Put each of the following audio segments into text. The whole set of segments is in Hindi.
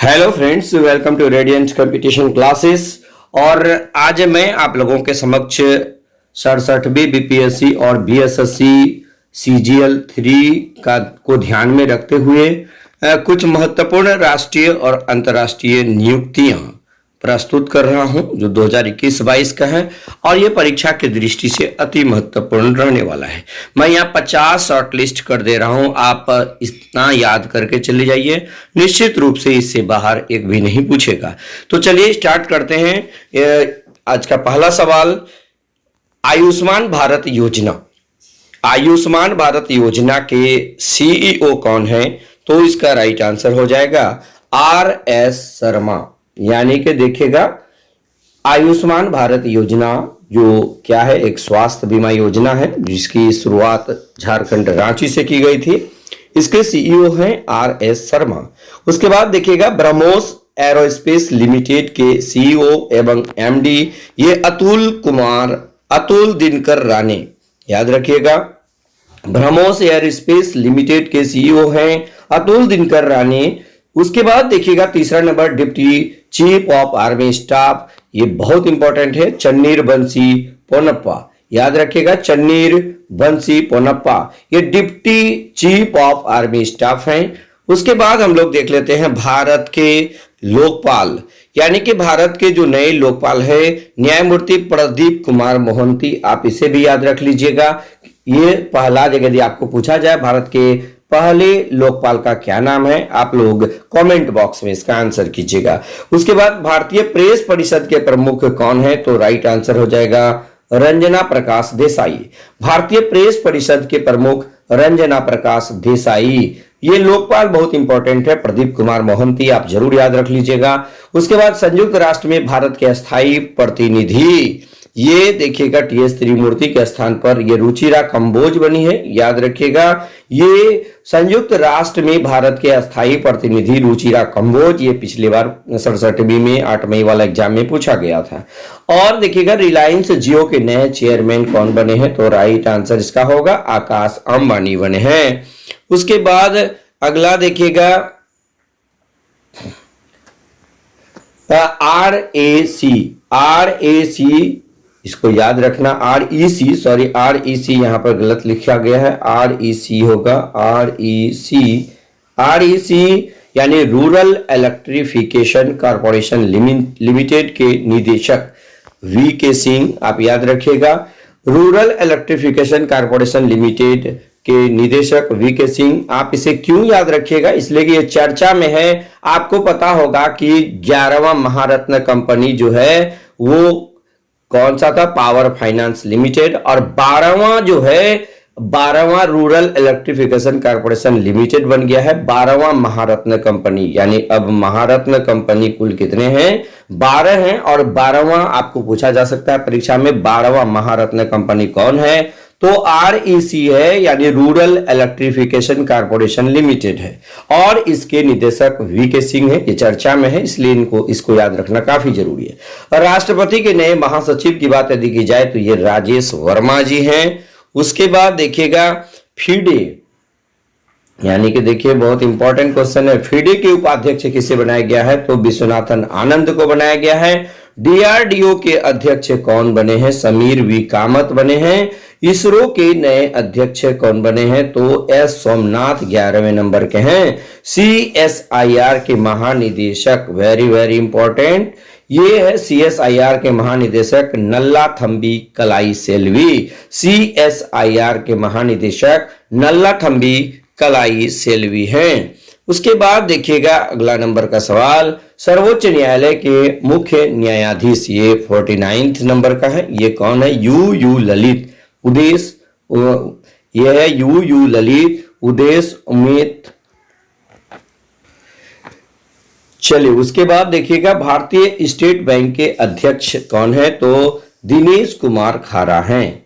Hello friends, welcome to Radiant competition classes. और आज मैं आप लोगों के समक्ष 67वीं बीपीएससी और बीएसएससी सीजीएल 3 का को ध्यान में रखते हुए कुछ महत्वपूर्ण राष्ट्रीय और अंतर्राष्ट्रीय नियुक्तियां प्रस्तुत कर रहा हूं जो 2021-22 का है और ये परीक्षा की दृष्टि से अति महत्वपूर्ण रहने वाला है। मैं यहाँ 50 शॉर्ट लिस्ट कर दे रहा हूं, आप इतना याद करके चले जाइए, निश्चित रूप से इससे बाहर एक भी नहीं पूछेगा। तो चलिए स्टार्ट करते हैं। आज का पहला सवाल, आयुष्मान भारत योजना। आयुष्मान भारत योजना के सीईओ कौन है? तो इसका राइट आंसर हो जाएगा RS शर्मा। यानी कि देखिएगा, आयुष्मान भारत योजना जो क्या है, एक स्वास्थ्य बीमा योजना है जिसकी शुरुआत झारखंड रांची से की गई थी। इसके सीईओ हैं RS शर्मा। उसके बाद देखिएगा, ब्रह्मोस एरोस्पेस लिमिटेड के सीईओ एवं एमडी ये अतुल दिनकर राणे। याद रखिएगा, ब्रह्मोस एरोस्पेस लिमिटेड के सीईओ हैं अतुल दिनकर राणे। उसके बाद देखिएगा तीसरा number, deputy chief of army staff, ये बहुत इंपॉर्टेंट है, चन्नीर बंसी पोनप्पा। याद रखिएगा, चन्नीर बंसी पोनप्पा ये deputy chief of army staff हैं। उसके बाद हम लोग देख लेते हैं भारत के लोकपाल, यानी कि भारत के जो नए लोकपाल है न्यायमूर्ति प्रदीप कुमार मोहंती। आप इसे भी याद रख लीजिएगा। ये पहला जगह यदि आपको पूछा जाए भारत के पहले लोकपाल का क्या नाम है, आप लोग कमेंट बॉक्स में इसका आंसर कीजिएगा। उसके बाद भारतीय प्रेस परिषद के प्रमुख कौन है? तो राइट आंसर हो जाएगा रंजना प्रकाश देसाई। भारतीय प्रेस परिषद के प्रमुख रंजना प्रकाश देसाई। ये लोकपाल बहुत इंपॉर्टेंट है, प्रदीप कुमार मोहंती, आप जरूर याद रख लीजिएगा। उसके बाद संयुक्त राष्ट्र में भारत के अस्थायी प्रतिनिधि, ये देखिएगा TS त्रिमूर्ति के स्थान पर ये रुचिरा कंबोज बनी है। याद रखिएगा, ये संयुक्त राष्ट्र में भारत के अस्थायी प्रतिनिधि रुचिरा कंबोज, ये पिछली बार 67वीं में 8 मई वाला एग्जाम में पूछा गया था। और देखिएगा, रिलायंस जियो के नए चेयरमैन कौन बने हैं? तो राइट आंसर इसका होगा आकाश अंबानी बने हैं। उसके बाद अगला देखिएगा, RAC, इसको याद रखना, REC यहां पर गलत लिखा गया है, REC होगा REC यानी रूरल इलेक्ट्रिफिकेशन कॉर्पोरेशन लिमिटेड के निदेशक VK सिंह। आप याद रखिएगा, रूरल इलेक्ट्रिफिकेशन कॉर्पोरेशन लिमिटेड के निदेशक VK सिंह। आप इसे क्यों याद रखिएगा? इसलिए कि ये चर्चा में है। आपको पता होगा कि 11वां महारत्न कंपनी जो है वो कौन सा था? Power finance limited. और 12वां रूरल इलेक्ट्रिफिकेशन कॉर्पोरेशन लिमिटेड बन गया है 12वां महारत्न कंपनी। यानी अब महारत्न कंपनी कुल कितने हैं? 12 हैं। और 12वां आपको पूछा जा सकता है परीक्षा में, 12वां महारत्न कंपनी कौन है? तो REC है, यानी रूरल इलेक्ट्रिफिकेशन कॉर्पोरेशन लिमिटेड है और इसके निदेशक VK सिंह है। ये चर्चा में है, इसलिए इसको याद रखना काफी जरूरी है। और राष्ट्रपति के नए महासचिव की बात यदि की जाए तो ये राजेश वर्मा जी हैं। उसके बाद देखिएगा, FIDE, यानी कि देखिए बहुत इंपॉर्टेंट क्वेश्चन है, FIDE के उपाध्यक्ष किसे बनाया गया है? तो विश्वनाथन आनंद को बनाया गया है। DRDO के अध्यक्ष कौन बने हैं? समीर V कामत बने हैं। इसरो के नए अध्यक्ष कौन बने हैं? तो S सोमनाथ 11वें नंबर के हैं। CSIR के महानिदेशक, वेरी वेरी इंपॉर्टेंट, ये है CSIR के महानिदेशक नल्लाथंबी कलाई सेल्वी। CSIR के महानिदेशक नल्लाथंबी कलाई सेल्वी हैं। उसके बाद देखिएगा अगला नंबर का सवाल, सर्वोच्च न्यायालय के मुख्य न्यायाधीश, ये 49 नंबर का है, ये कौन है? UU ललित उदेश, यह है UU ललित उदेश उमेत। चलिए उसके बाद देखिएगा, भारतीय स्टेट बैंक के अध्यक्ष कौन है? तो दिनेश कुमार खारा हैं।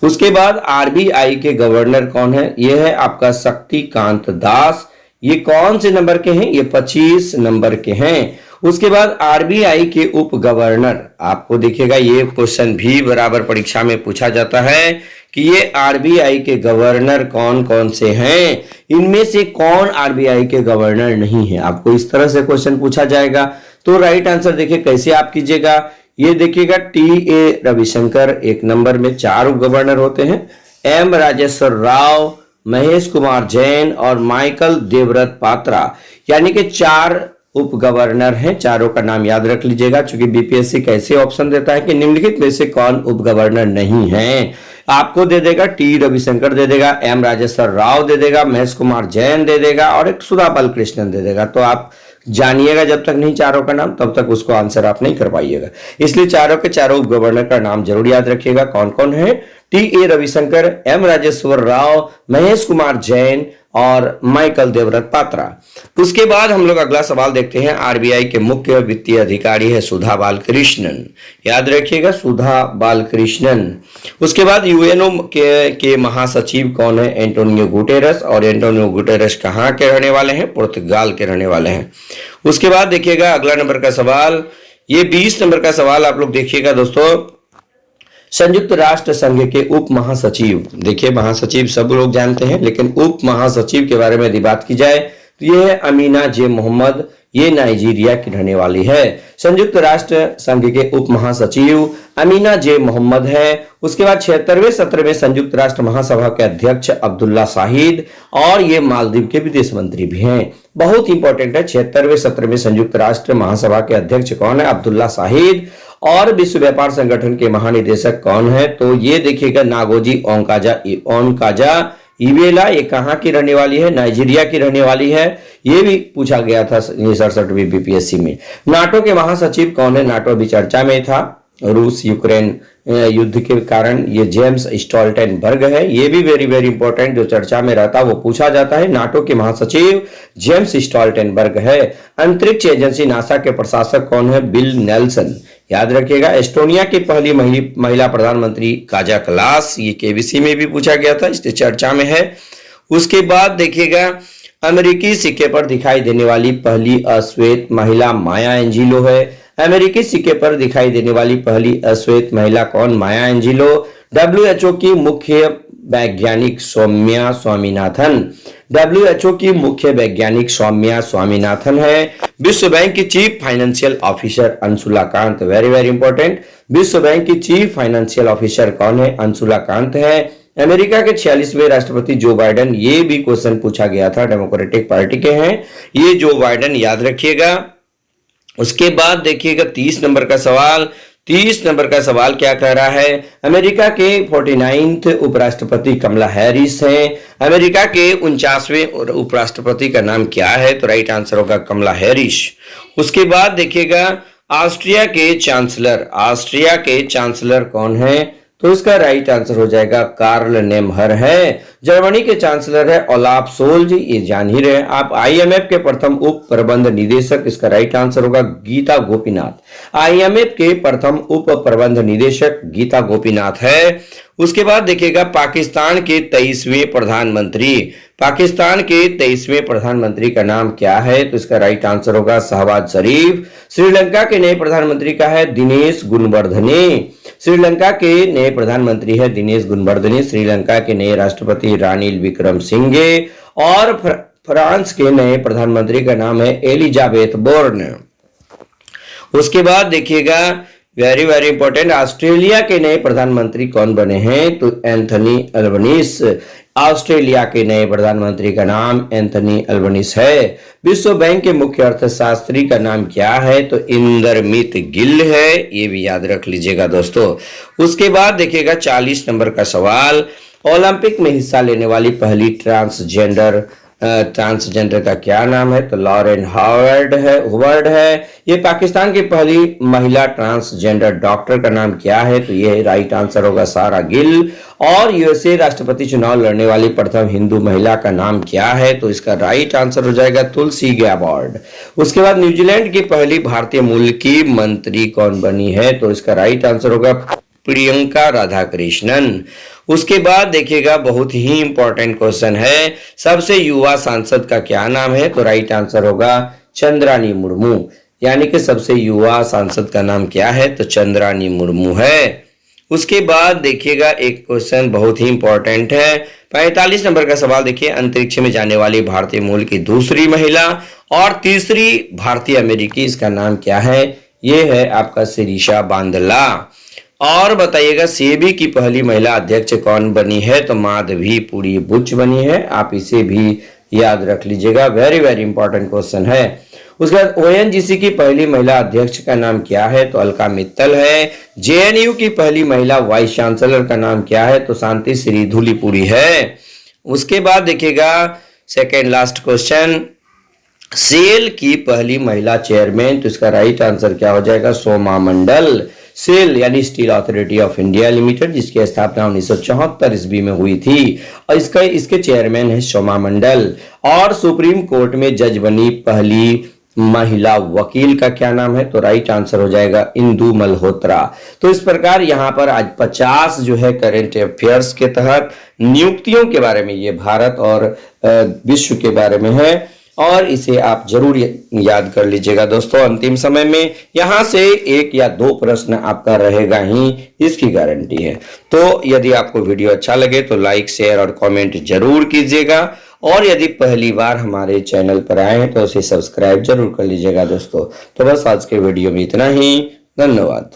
उसके बाद RBI के गवर्नर कौन है? यह है आपका शक्तिकांत दास। ये कौन से नंबर के हैं? ये 25 नंबर के हैं। उसके बाद RBI के उप गवर्नर, आपको देखिएगा ये क्वेश्चन भी बराबर परीक्षा में पूछा जाता है कि ये आरबीआई के गवर्नर कौन कौन से हैं, इनमें से कौन आरबीआई के गवर्नर नहीं है। आपको इस तरह से क्वेश्चन पूछा जाएगा। तो राइट आंसर देखिए कैसे आप कीजिएगा, ये देखिएगा टी.ए. रविशंकर एक नंबर में, 4 उप गवर्नर होते हैं, एम राजेश्वर राव, महेश कुमार जैन और माइकल देवव्रत पात्रा, यानी कि 4 उप गवर्नर हैं। चारों का नाम याद रख लीजिएगा, क्योंकि बीपीएससी कैसे ऑप्शन देता है कि निम्नलिखित में से कौन उप गवर्नर नहीं है। आपको दे देगा टी रविशंकर दे देगा, एम राजेश्वर राव दे देगा, महेश कुमार जैन दे देगा और एक सुधा बालकृष्णन दे देगा। तो आप जानिएगा जब तक नहीं चारों का नाम, तब तक उसको आंसर आप नहीं कर पाइएगा। इसलिए चारों के चारों उप गवर्नर का नाम जरूर याद रखिएगा कौन कौन है, टी.ए. रविशंकर, एम राजेश्वर राव, महेश कुमार जैन और माइकल देवव्रत पात्रा। उसके बाद हम लोग अगला सवाल देखते हैं। आरबीआई के मुख्य वित्तीय अधिकारी है सुधा बालकृष्णन, याद रखिएगा सुधा बालकृष्णन। उसके बाद यूएनओ के महासचिव कौन है, एंटोनियो गुटेरस, और एंटोनियो गुटेरस कहाँ के रहने वाले हैं, पुर्तगाल के रहने वाले हैं। उसके बाद देखिएगा अगला नंबर का सवाल, ये 20 नंबर का सवाल आप लोग देखिएगा दोस्तों। संयुक्त राष्ट्र संघ के उप महासचिव, देखिए महासचिव सब लोग जानते हैं, लेकिन उप महासचिव के बारे में यदि बात की जाए तो ये है अमीना जे मोहम्मद, ये नाइजीरिया की रहने वाली है। संयुक्त राष्ट्र संघ के उप महासचिव अमीना जे मोहम्मद है। उसके बाद 76वें सत्र में संयुक्त राष्ट्र महासभा के अध्यक्ष अब्दुल्ला शाहिद, और ये मालदीव के विदेश मंत्री भी हैं। बहुत इंपॉर्टेंट है, 76वें सत्र में संयुक्त राष्ट्र महासभा के अध्यक्ष कौन है, अब्दुल्ला शाहिद। और विश्व व्यापार संगठन के महानिदेशक कौन है, तो ये देखिएगा नागोजी ओनकाजा इवेला, ये कहाँ की रहने वाली है, नाइजीरिया की रहने वाली है। ये भी पूछा गया था 67वीं बीपीएससी में। नाटो के महासचिव कौन है, नाटो भी चर्चा में था रूस यूक्रेन युद्ध के कारण, ये जेम्स स्टोल्टेनबर्ग है। ये भी वेरी वेरी इंपॉर्टेंट, जो चर्चा में रहता है वो पूछा जाता है। नाटो के महासचिव जेम्स स्टोल्टेनबर्ग है। अंतरिक्ष एजेंसी नासा के प्रशासक कौन है, बिल नेल्सन, याद रखिएगा। एस्टोनिया की पहली महिला प्रधानमंत्री काजा कलास, ये केबीसी में भी पूछा गया था, इसलिए चर्चा में है। उसके बाद देखिएगा अमेरिकी सिक्के पर दिखाई देने वाली पहली अश्वेत महिला माया एंजिलो है। अमेरिकी सिक्के पर दिखाई देने वाली पहली अश्वेत महिला कौन, माया एंजिलो। डब्ल्यूएचओ की मुख्य वैज्ञानिक सौम्या स्वामीनाथन, डब्ल्यूएचओ की मुख्य वैज्ञानिक सौम्या स्वामीनाथन है। विश्व बैंक की chief financial officer Anshula Kant, very very important, विश्व बैंक की चीफ फाइनेंशियल ऑफिसर कौन है, अंशुला कांत है। अमेरिका के 46वें राष्ट्रपति जो बाइडेन, ये भी क्वेश्चन पूछा गया था, डेमोक्रेटिक पार्टी के हैं ये जो बाइडेन, याद रखिएगा। उसके बाद देखिएगा 30 नंबर का सवाल। 30 नंबर का सवाल क्या कह रहा है, अमेरिका के 49वें उपराष्ट्रपति कमला हैरिस हैं। अमेरिका के 49वें उपराष्ट्रपति का नाम क्या है, तो राइट आंसर होगा कमला हैरिस। उसके बाद देखिएगा ऑस्ट्रिया के चांसलर कौन है, तो इसका राइट आंसर हो जाएगा कार्ल नेमहर है। जर्मनी के चांसलर है ओलाफ सोल्ज, ये जान ही रहे आप। आईएमएफ के प्रथम उप प्रबंध निदेशक, इसका राइट आंसर होगा गीता गोपीनाथ। आईएमएफ के प्रथम उप प्रबंध निदेशक गीता गोपीनाथ है। उसके बाद देखिएगा पाकिस्तान के 23वें प्रधानमंत्री का नाम क्या है, तो इसका राइट आंसर होगा शहबाज शरीफ। श्रीलंका के नए प्रधानमंत्री का है दिनेश गुणवर्धने, श्रीलंका के नए प्रधानमंत्री है दिनेश गुणवर्धने। श्रीलंका के नए राष्ट्रपति रानिल विक्रमसिंघे, और फ्रांस के नए प्रधानमंत्री का नाम है एलिजाबेथ बोर्न। उसके बाद देखिएगा वेरी वेरी इंपॉर्टेंट, ऑस्ट्रेलिया के नए प्रधानमंत्री कौन बने हैं, तो एंथनी अल्बनीस। ऑस्ट्रेलिया के नए प्रधानमंत्री का नाम एंथनी अल्बनीस है। विश्व बैंक के मुख्य अर्थशास्त्री का नाम क्या है, तो इंदरमित गिल है, ये भी याद रख लीजिएगा दोस्तों। उसके बाद देखिएगा 40 नंबर का सवाल, ओलंपिक में हिस्सा लेने वाली पहली ट्रांसजेंडर का क्या नाम है, तो लॉरेन हावर्ड है। ये पाकिस्तान की पहली महिला ट्रांसजेंडर डॉक्टर का नाम क्या है, तो ये राइट आंसर होगा सारा गिल। और यूएसए राष्ट्रपति चुनाव लड़ने वाली प्रथम हिंदू महिला का नाम क्या है, तो इसका राइट आंसर हो जाएगा तुलसी गैबार्ड। उसके बाद न्यूजीलैंड की पहली भारतीय मूल की मंत्री कौन बनी है, तो इसका राइट आंसर होगा प्रियंका राधाकृष्णन। उसके बाद देखिएगा बहुत ही इंपॉर्टेंट क्वेश्चन है, सबसे युवा सांसद का क्या नाम है, तो राइट आंसर होगा चंद्रानी मुर्मू, यानी कि सबसे युवा सांसद का नाम क्या है, तो चंद्रानी मुर्मू है। उसके बाद देखिएगा एक क्वेश्चन बहुत ही इंपॉर्टेंट है, 45 नंबर का सवाल देखिए, अंतरिक्ष में जाने वाली भारतीय मूल की दूसरी महिला और तीसरी भारतीय अमेरिकी, इसका नाम क्या है? ये है आपका शिरीषा बांदला। और बताइएगा सेबी की पहली महिला अध्यक्ष कौन बनी है? तो माधवीपुरी बुच बनी है, आप इसे भी याद रख लीजिएगा, वेरी वेरी इंपॉर्टेंट क्वेश्चन है। उसके बाद ओएनजीसी की पहली महिला अध्यक्ष का नाम क्या है? तो अलका मित्तल है। जेएनयू की पहली महिला वाइस चांसलर का नाम क्या है? तो शांति श्री धूलीपुरी है। उसके बाद देखिएगा सेकेंड लास्ट क्वेश्चन, सेल की पहली महिला चेयरमैन, तो इसका राइट आंसर क्या हो जाएगा? सोमा मंडल। सेल यानी steel authority of India limited, जिसकी स्थापना 1974 ईस्वी में हुई थी, और इसके चेयरमैन है सोमा मंडल। और सुप्रीम कोर्ट में जज बनी पहली महिला वकील का क्या नाम है? तो राइट आंसर हो जाएगा इंदु मल्होत्रा। तो इस प्रकार यहाँ पर आज 50 जो है करेंट अफेयर्स के तहत नियुक्तियों के बारे में, ये भारत और विश्व के बारे में है, और इसे आप जरूर याद कर लीजिएगा दोस्तों। अंतिम समय में यहां से 1 या 2 प्रश्न आपका रहेगा ही, इसकी गारंटी है। तो यदि आपको वीडियो अच्छा लगे तो लाइक, शेयर और कमेंट जरूर कीजिएगा, और यदि पहली बार हमारे चैनल पर आए हैं तो उसे सब्सक्राइब जरूर कर लीजिएगा दोस्तों। तो बस आज के वीडियो में इतना ही, धन्यवाद।